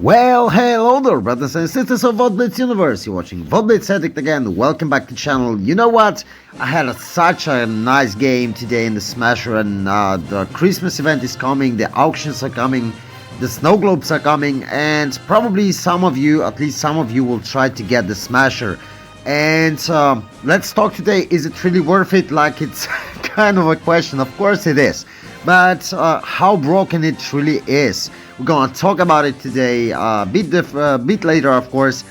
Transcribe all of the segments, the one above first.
Well, hello there, brothers and sisters of WoT Blitz universe. You're watching WoT Blitz Addict again. Welcome back to the channel. You know what? I had such a nice game today in the Smasher, and the Christmas event is coming, the auctions are coming, the snow globes are coming, and probably some of you, at least some of you, will try to get the Smasher. And let's talk today. Is it really worth it? Like, it's kind of a question. Of course it is. But how broken it really is. We're gonna talk about it today, a bit later, of course.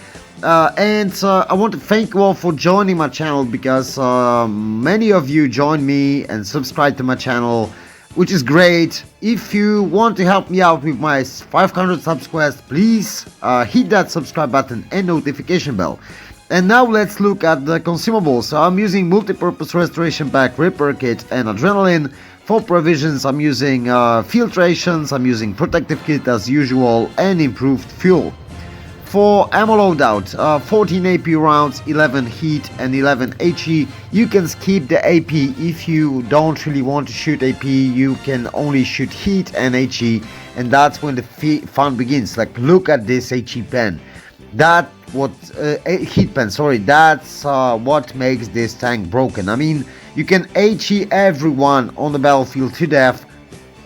And I want to thank you all for joining my channel, because many of you joined me and subscribed to my channel, which is great. If you want to help me out with my 500 subs quest, please hit that subscribe button and notification bell. And now let's look at the consumables. So I'm using multi-purpose restoration pack, repair kit, and adrenaline. For provisions, I'm using filtrations, I'm using protective kit as usual, and improved fuel. For ammo loadout, 14 AP rounds, 11 heat and 11 HE. You can skip the AP if you don't really want to shoot AP. You can only shoot heat and HE, and that's when the fun begins. Like, look at this HE pen. Heat pen, sorry, that's what makes this tank broken. I mean, you can HE everyone on the battlefield to death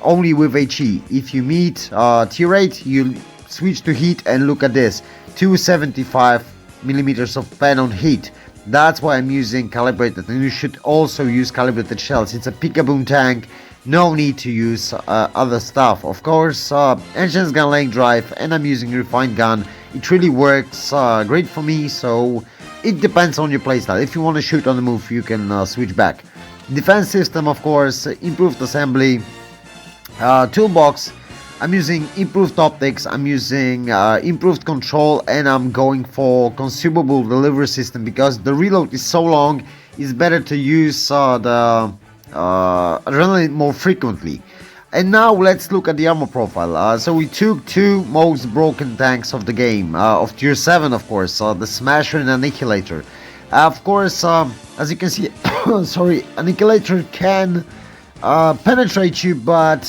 only with HE. If you meet tier 8, you switch to heat, and look at this, 275 millimeters of pen on heat. That's why I'm using calibrated, and you should also use calibrated shells. It's a pick-a-boom tank, no need to use other stuff. Of course, engine's gun length drive, and I'm using refined gun. It really works great for me, so it depends on your playstyle. If you want to shoot on the move, you can switch back. Defense system, of course, improved assembly, toolbox. I'm using improved optics, I'm using improved control, and I'm going for consumable delivery system, because the reload is so long. It's better to use the adrenaline more frequently. And now let's look at the armor profile. So we took two most broken tanks of the game, of tier 7, of course, the Smasher and Annihilator. Of course, as you can see, sorry, Annihilator can penetrate you, but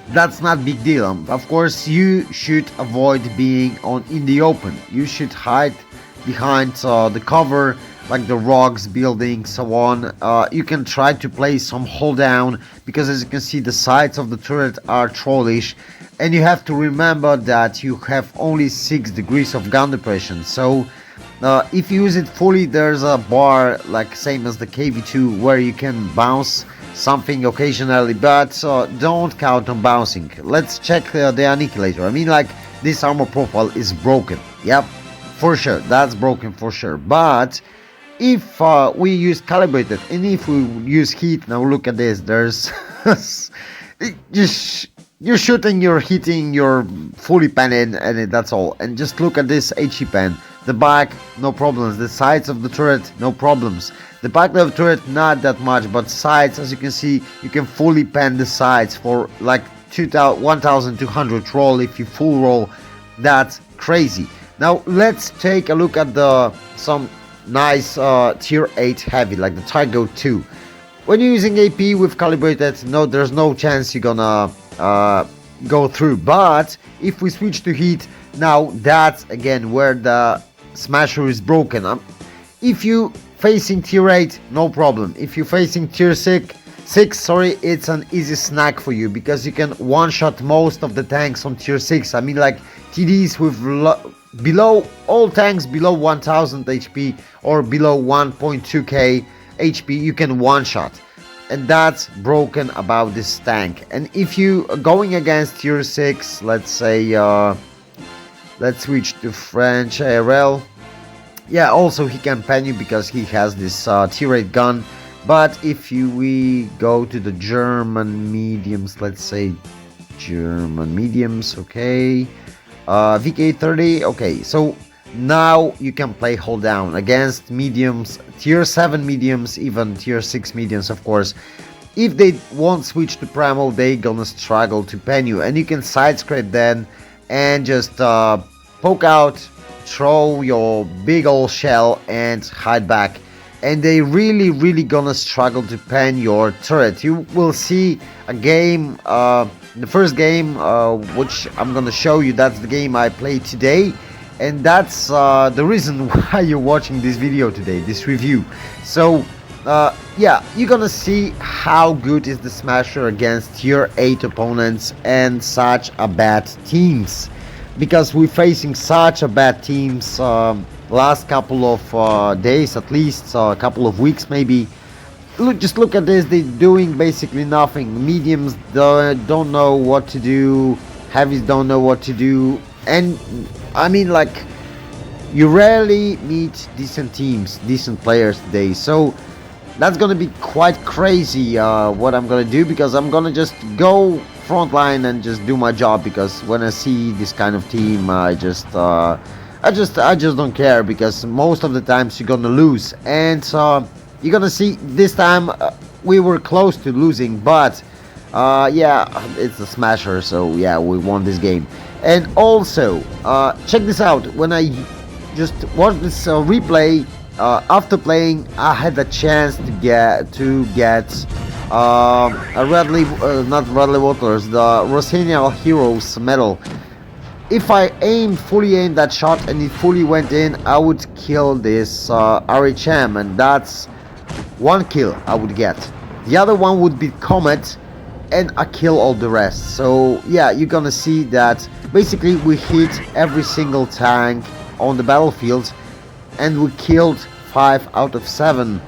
that's not big deal. Of course, you should avoid being in the open. You should hide behind the cover, like the rocks, buildings, so on. You can try to play some hold down, because as you can see, the sides of the turret are trollish, and you have to remember that you have only 6 degrees of gun depression. So if you use it fully, there's a bar like same as the KV2 where you can bounce something occasionally, but don't count on bouncing. Let's check the Annihilator. I mean, like, this armor profile is broken. Yep, for sure, that's broken for sure. But if we use calibrated, and if we use heat, now look at this, there's just you're shooting, you're hitting, you're fully penned, and that's all. And just look at this HE pen. The back, no problems. The sides of the turret, no problems. The back of the turret, not that much, but sides, as you can see, you can fully pen the sides for like 1200 roll. If you full roll, that's crazy. Now let's take a look at some nice tier 8 heavy, like the Tygo 2. When you're using AP with calibrated, no, there's no chance you're gonna go through. But if we switch to heat, now that's again where the Smasher is broken. If you facing tier 8, no problem. If you're facing tier 6, it's an easy snack for you, because you can one-shot most of the tanks on tier 6. I mean, like TDs with below, all tanks below 1000 HP or below 1.2k HP, you can one-shot. And that's broken about this tank. And if you are going against tier 6, let's say, let's switch to French ARL. Yeah, also he can pen you because he has this tier 8 gun. But if we go to the German mediums, let's say German mediums, okay, VK30, okay, so now you can play hold down against mediums, tier 7 mediums, even tier 6 mediums, of course. If they won't switch to primal, they gonna struggle to pen you, and you can side scrape then and just poke out, throw your big old shell and hide back. and they really gonna struggle to pen your turret. You will see a game, the first game, which I'm gonna show you. That's the game I played today, and that's the reason why you're watching this video today, this review. So yeah, you're gonna see how good is the Smasher against tier 8 opponents and such a bad teams, because we're facing such a bad teams last couple of days, at least a couple of weeks maybe. Look, just look at this. They're doing basically nothing. Mediums don't know what to do, heavies don't know what to do, and I mean, like, you rarely meet decent teams, decent players today. So that's gonna be quite crazy what I'm gonna do, because I'm gonna just go frontline and just do my job, because when I see this kind of team, I just don't care, because most of the times you're gonna lose. And you're gonna see this time we were close to losing, but yeah, it's a Smasher, so yeah, we won this game. And also check this out. When I just watched this replay, after playing, I had the chance to get a not Radley Waters, the Rossinian Heroes medal. If I fully aimed that shot and it fully went in, I would kill this RHM, and that's one kill I would get. The other one would be Comet, and I kill all the rest. So yeah, you're gonna see that basically we hit every single tank on the battlefield, and we killed 5 out of 7.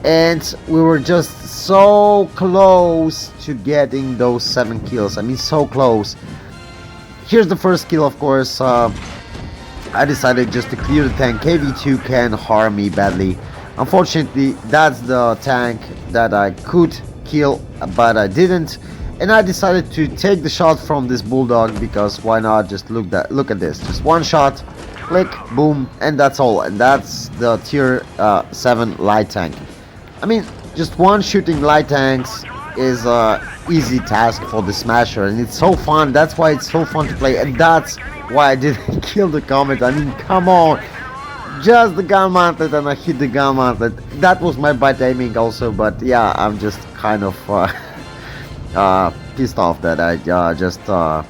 And we were just so close to getting those 7 kills. I mean, so close. Here's the first kill, of course. I decided just to clear the tank. KV2 can harm me badly. Unfortunately, that's the tank that I could kill, but I didn't. And I decided to take the shot from this Bulldog, because why not? Just look at this. Just one shot, click, boom, and that's all. And that's the tier 7 light tank. I mean, just one shooting light tanks is a easy task for the Smasher, and it's so fun. That's why it's so fun to play, and that's why I didn't kill the Comet. I mean, come on, just the gun mounted, and I hit the gun mounted. That was my bad aiming also, but yeah, I'm just kind of pissed off that I just I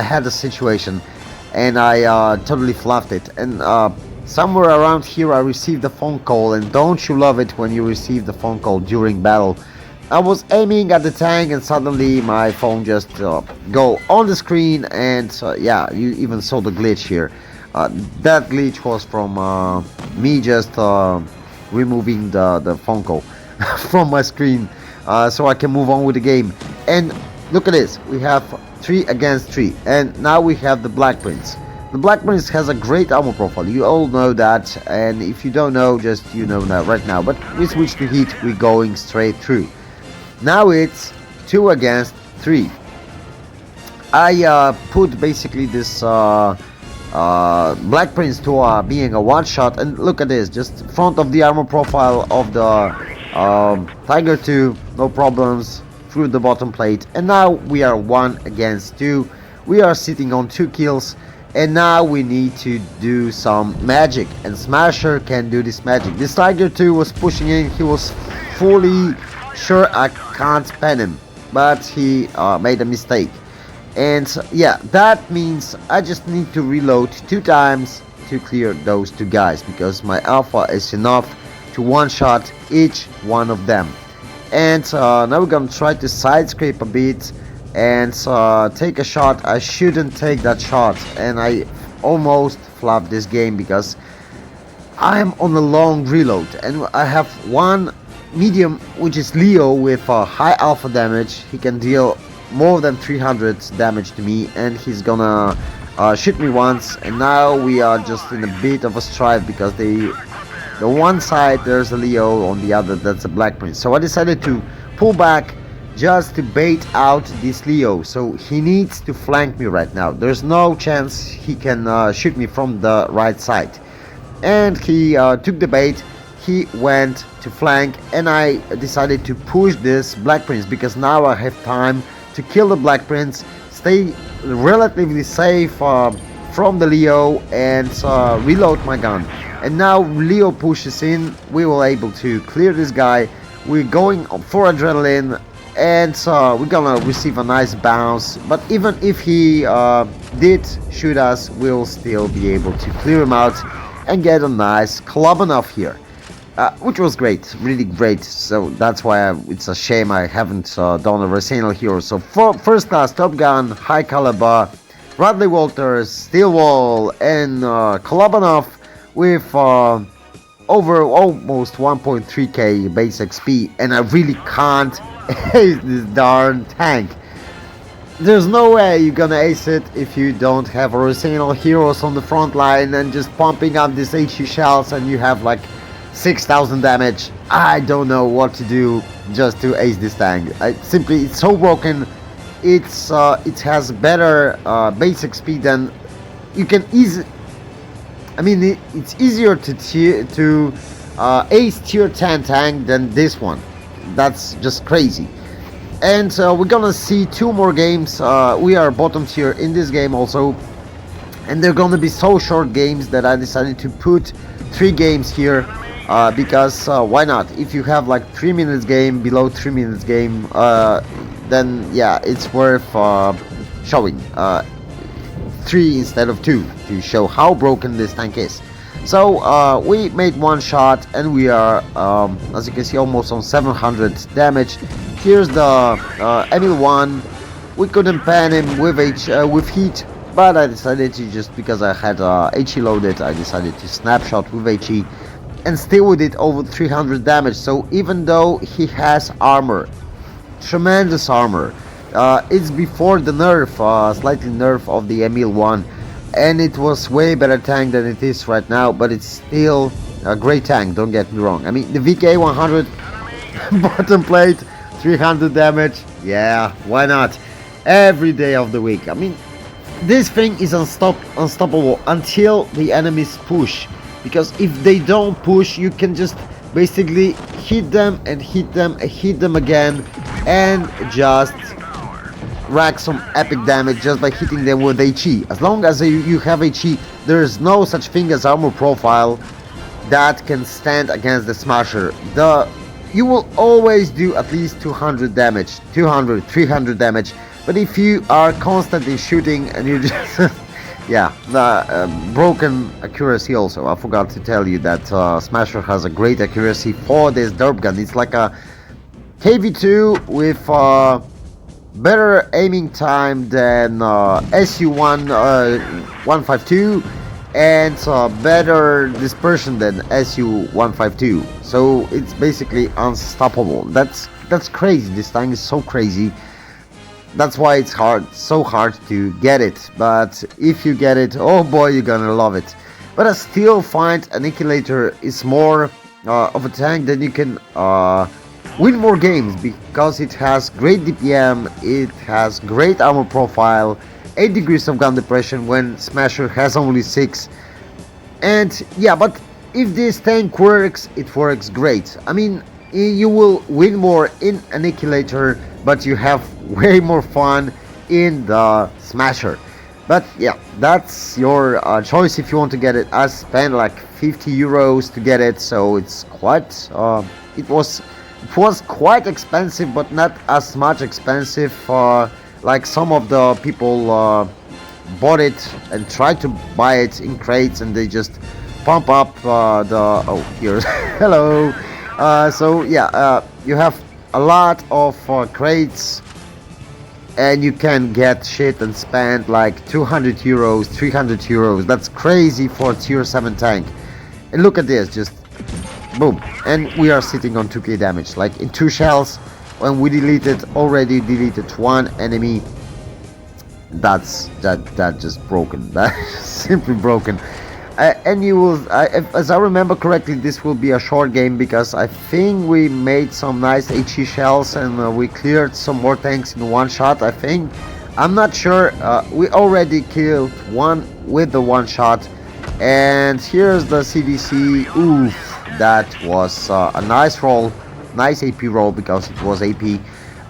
had a situation and I totally fluffed it. And somewhere around here I received a phone call, and don't you love it when you receive the phone call during battle? I was aiming at the tank and suddenly my phone just go on the screen, and yeah, you even saw the glitch here. That glitch was from me just removing the phone call from my screen, so I can move on with the game. And look at this, we have 3 against 3, and now we have the Black Prince. The Black Prince has a great armor profile, you all know that, and if you don't know, just you know that right now. But we switch to heat, we're going straight through. Now it's 2 against 3. I put basically this Black Prince to being a one-shot, and look at this, just front of the armor profile of the Tiger 2, no problems, through the bottom plate. And now we are 1 against 2. We are sitting on 2 kills, and now we need to do some magic, and Smasher can do this magic. This Tiger 2 was pushing in, he was fully sure I can't pen him, but he made a mistake. And yeah, that means I just need to reload 2 times to clear those 2 guys, because my alpha is enough to one-shot each one of them. And now we're gonna try to side scrape a bit and take a shot. I shouldn't take that shot, and I almost flubbed this game because I'm on a long reload, and I have one medium, which is Leo, with high alpha damage. He can deal more than 300 damage to me, and he's gonna shoot me once. And now we are just in a bit of a strife, because the one side there's a Leo, on the other that's a Black Prince. So I decided to pull back just to bait out this Leo. So he needs to flank me right now. There's no chance he can shoot me from the right side. And he took the bait. He went to flank, and I decided to push this Black Prince, because now I have time to kill the Black Prince, stay relatively safe from the Leo and reload my gun. And now Leo pushes in, we were able to clear this guy. We're going for adrenaline, and we're gonna receive a nice bounce. But even if he did shoot us, we'll still be able to clear him out and get a nice club enough here. Which was great, really great. So that's why it's a shame I haven't done a Arsenal Hero. So for first class, Top Gun, High Caliber, Bradley Walters, Steel Wall, and Kolobanov with over almost 1.3k base XP, and I really can't ace this darn tank. There's no way you're gonna ace it if you don't have Arsenal Heroes on the front line and just pumping up these HE shells and you have like 6,000 damage. I don't know what to do just to ace this tank. It's so broken. It has better base XP than you can easily. I mean, it's easier to ace tier 10 tank than this one. That's just crazy. And we're gonna see 2 more games. We are bottom tier in this game also, and they're gonna be so short games that I decided to put 3 games here. Because why not? If you have like 3 minutes game, below 3 minutes game, then yeah, it's worth showing 3 instead of 2 to show how broken this tank is. So we made 1 shot and we are, as you can see, almost on 700 damage. Here's the Emil 1. We couldn't pan him with heat, but I decided to, just because I had HE loaded, I decided to snapshot with HE. And still we did over 300 damage. So even though he has armor, tremendous armor, it's before the nerf, slightly nerf of the Emil 1, and it was way better tank than it is right now, but it's still a great tank, don't get me wrong. I mean, the VK 100 bottom plate, 300 damage, yeah, why not? Every day of the week. I mean, this thing is unstoppable until the enemies push. Because if they don't push, you can just basically hit them and hit them and hit them again and just rack some epic damage just by hitting them with HE. As long as you have HE, there is no such thing as armor profile that can stand against the Smasher. You will always do at least 200 damage, 200, 300 damage. But if you are constantly shooting and you just... yeah, the broken accuracy also. I forgot to tell you that Smasher has a great accuracy for this derp gun. It's like a KV2 with better aiming time than SU1 152 and better dispersion than SU152. So it's basically unstoppable. That's crazy. This tank is so crazy. That's why it's so hard to get it, but if you get it, oh boy, you're gonna love it. But I still find Annihilator is more of a tank that you can win more games, because it has great DPM, it has great armor profile, 8 degrees of gun depression when Smasher has only 6. And yeah, but if this tank works, it works great. I mean, you will win more in Annihilator, but you have way more fun in the Smasher. But yeah, that's your choice if you want to get it. I spent like 50 euros to get it, so it's quite it was quite expensive, but not as much expensive like some of the people bought it and tried to buy it in crates, and they just pump up the here's hello. So yeah, you have a lot of crates, and you can get shit and spend like 200 euros, 300 euros. That's crazy for a tier 7 tank. And look at this, just boom, and we are sitting on 2k damage, like in 2 shells. When we already deleted 1 enemy. That's just broken. That's simply broken. And you will, as I remember correctly, this will be a short game, because I think we made some nice HE shells and we cleared some more tanks in 1 shot, I think. I'm not sure. We already killed 1 with the 1 shot. And here's the CDC. Oof, that was a nice roll. Nice AP roll, because it was AP.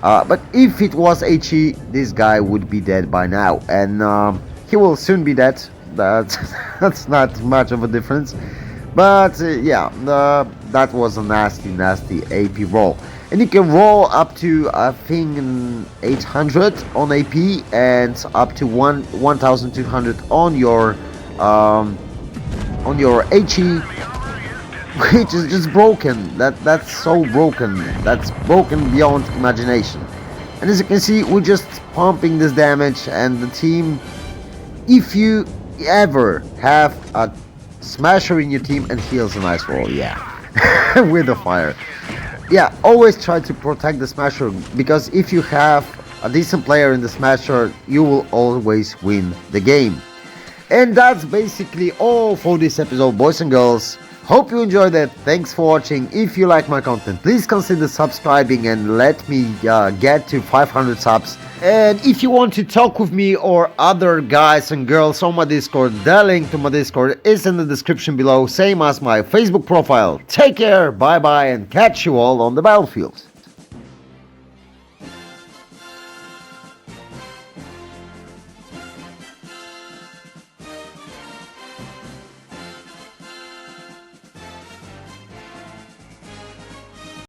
But if it was HE, this guy would be dead by now. And he will soon be dead. That's that's not much of a difference. But yeah, that was a nasty AP roll. And you can roll up to I think 800 on AP and up to 1200 on your HE, which is just broken. That's so broken. That's broken beyond imagination. And as you can see, we're just pumping this damage, and the team, if you ever have a smasher in your team, and heals a nice roll, yeah, with the fire. Yeah, always try to protect the smasher, because if you have a decent player in the smasher, you will always win the game. And that's basically all for this episode, boys and girls. Hope you enjoyed it. Thanks for watching. If you like my content, please consider subscribing and let me get to 500 subs. And if you want to talk with me or other guys and girls on my Discord, the link to my Discord is in the description below, same as my Facebook profile. Take care, bye bye, and catch you all on the battlefield.